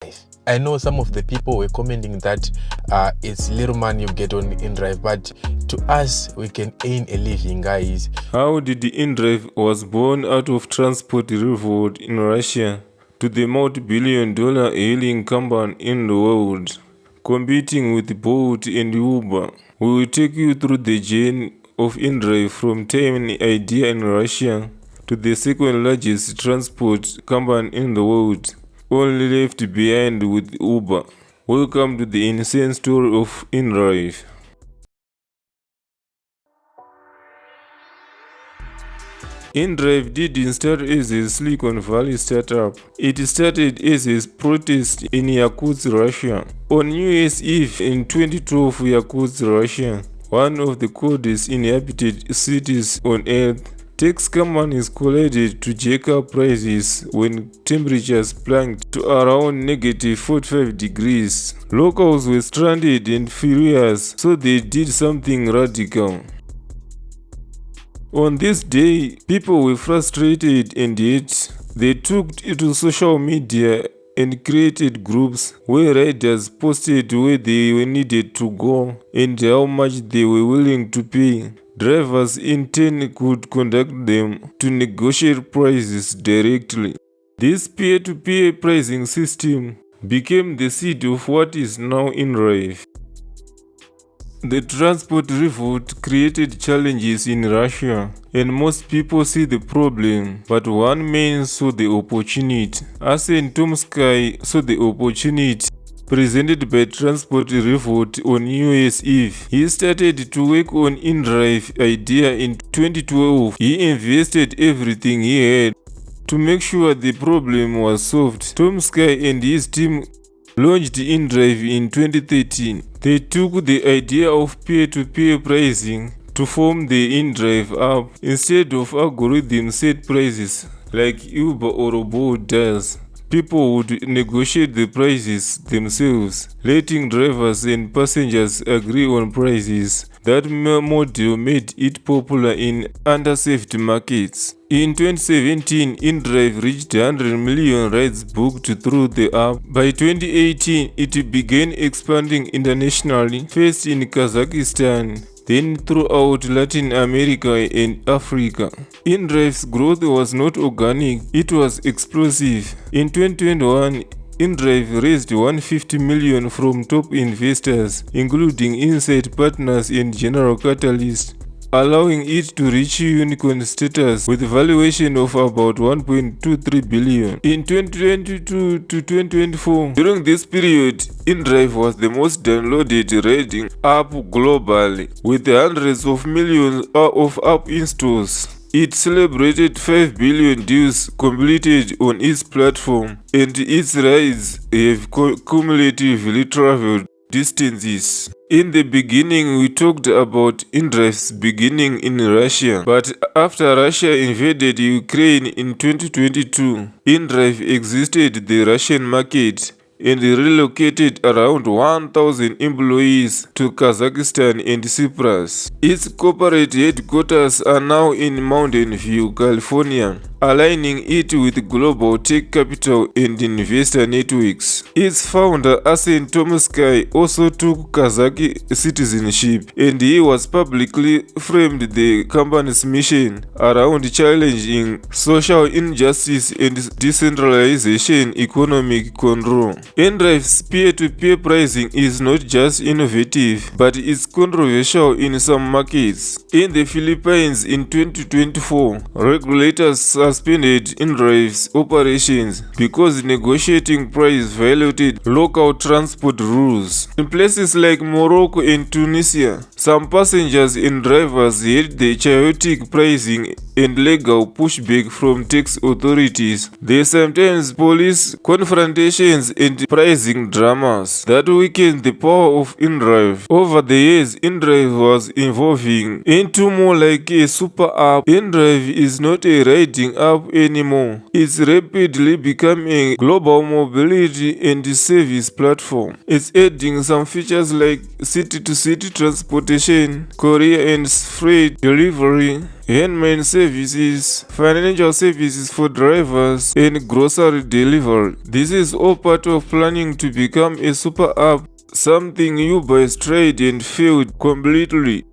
I know some of the people were commenting that it's little money you get on Indrive, but to us, we can earn a living, guys. How did the Indrive was born out of transport revolt in Russia to the multi-billion-dollar hailing company in the world, competing with Bolt and Uber. We will take you through the journey of Indrive from tiny idea in Russia to the second largest transport company in the world, only left behind with Uber. Welcome to the insane story of Indrive. Indrive didn't start as a Silicon Valley startup. It started as a protest in Yakutsk, Russia. On New Year's Eve in 2012, Yakutsk, Russia, one of the coldest inhabited cities on Earth, tech companies collided to jack up prices when temperatures plunged to around negative 45 degrees. Locals were stranded and furious, so they did something radical. On this day, people were frustrated and yet they took to social media and created groups where riders posted where they needed to go and how much they were willing to pay. Drivers in turn could contact them to negotiate prices directly. This peer-to-peer pricing system became the seed of what is now Indrive. The transport revolt created challenges in Russia, and most people see the problem, but one man saw the opportunity. Arsen Tomsky saw the opportunity presented by Transport Revolt on New Year's Eve. He started to work on Indrive idea in 2012. He invested everything he had to make sure the problem was solved. Tomsky and his team launched Indrive in 2013. They took the idea of peer-to-peer pricing to form the Indrive app instead of algorithm set prices like Uber or Bolt does. People would negotiate the prices themselves, letting drivers and passengers agree on prices. That model made it popular in underserved markets. In 2017, Indrive reached 100 million rides booked through the app. By 2018, it began expanding internationally, first in Kazakhstan, then throughout Latin America and Africa. Indrive's growth was not organic, it was explosive. In 2021, Indrive raised $150 million from top investors, including Insight Partners and General Catalyst, allowing it to reach unicorn status with a valuation of about $1.23 billion. In 2022 to 2024, during this period, Indrive was the most downloaded rating app globally, with hundreds of millions of app installs. It celebrated 5 billion deals completed on its platform, and its rides have cumulatively traveled distances. In the beginning, we talked about Indrive's beginning in Russia, but after Russia invaded Ukraine in 2022, Indrive exited the Russian market and relocated around 1,000 employees to Kazakhstan and Cyprus. Its corporate headquarters are now in Mountain View, California, aligning it with global tech capital and investor networks. Its founder, Arsen Tomsky, also took Kazakh citizenship, and he was publicly framed the company's mission around challenging social injustice and decentralization economic control. Indrive's peer-to-peer pricing is not just innovative, but it's controversial in some markets. In the Philippines in 2024, regulators suspended Indrive's operations because negotiating price violated local transport rules. In places like Morocco and Tunisia, some passengers and drivers hate the chaotic pricing and legal pushback from tax authorities. There sometimes police confrontations and pricing dramas that weaken the power of Indrive. Over the years, Indrive was evolving into more like a super app. Indrive is not a riding app anymore. It's rapidly becoming a global mobility and service platform. It's adding some features like city-to-city transportation, courier and freight delivery, handmade services, financial services for drivers, and grocery delivery. This is all part of planning to become a super app, something Uber has tried and failed completely.